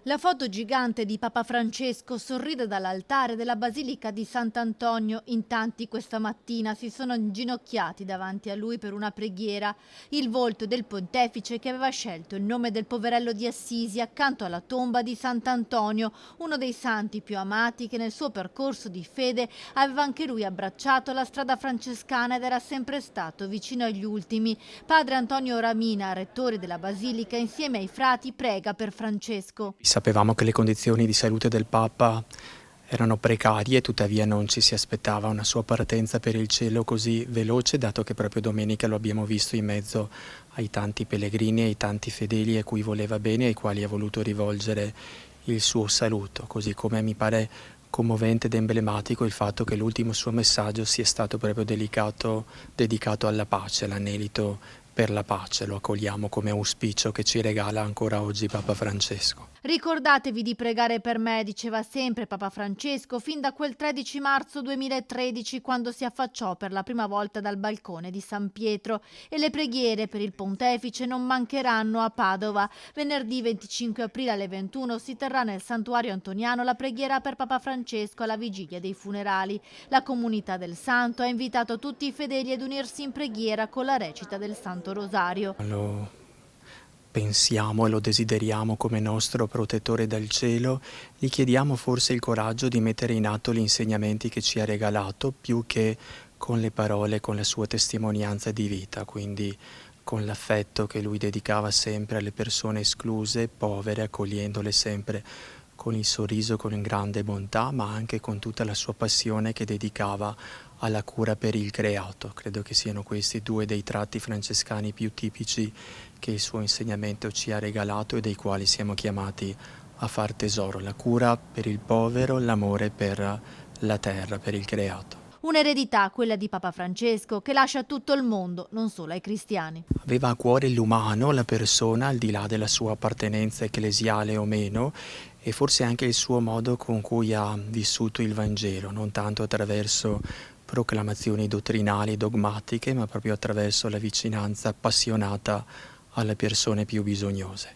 La foto gigante di Papa Francesco sorride dall'altare della Basilica di Sant'Antonio. In tanti questa mattina si sono inginocchiati davanti a lui per una preghiera. Il volto del pontefice, che aveva scelto il nome del poverello di Assisi accanto alla tomba di Sant'Antonio, uno dei santi più amati, che nel suo percorso di fede aveva anche lui abbracciato la strada francescana ed era sempre stato vicino agli ultimi. Padre Antonio Ramina, rettore della Basilica, insieme ai frati prega per Francesco. Sapevamo che le condizioni di salute del Papa erano precarie, tuttavia non ci si aspettava una sua partenza per il cielo così veloce, dato che proprio domenica lo abbiamo visto in mezzo ai tanti pellegrini e ai tanti fedeli a cui voleva bene e ai quali ha voluto rivolgere il suo saluto, così come mi pare commovente ed emblematico il fatto che l'ultimo suo messaggio sia stato proprio dedicato alla pace, all'anelito per la pace. Lo accogliamo come auspicio che ci regala ancora oggi Papa Francesco. Ricordatevi di pregare per me, diceva sempre Papa Francesco fin da quel 13 marzo 2013, quando si affacciò per la prima volta dal balcone di San Pietro. E le preghiere per il pontefice non mancheranno a Padova. Venerdì 25 aprile alle 21 si terrà nel santuario antoniano la preghiera per Papa Francesco alla vigilia dei funerali. La comunità del santo ha invitato tutti i fedeli ad unirsi in preghiera con la recita del Santo Rosario. Lo pensiamo e lo desideriamo come nostro protettore dal cielo, gli chiediamo forse il coraggio di mettere in atto gli insegnamenti che ci ha regalato, più che con le parole, con la sua testimonianza di vita, quindi con l'affetto che lui dedicava sempre alle persone escluse, povere, accogliendole sempre con il sorriso, con grande bontà, ma anche con tutta la sua passione che dedicava alla cura per il creato. Credo che siano questi due dei tratti francescani più tipici che il suo insegnamento ci ha regalato e dei quali siamo chiamati a far tesoro: la cura per il povero, l'amore per la terra, per il creato. Un'eredità, quella di Papa Francesco, che lascia a tutto il mondo, non solo ai cristiani. Aveva a cuore l'umano, la persona, al di là della sua appartenenza ecclesiale o meno, e forse anche il suo modo con cui ha vissuto il Vangelo, non tanto attraverso proclamazioni dottrinali, dogmatiche, ma proprio attraverso la vicinanza appassionata alle persone più bisognose.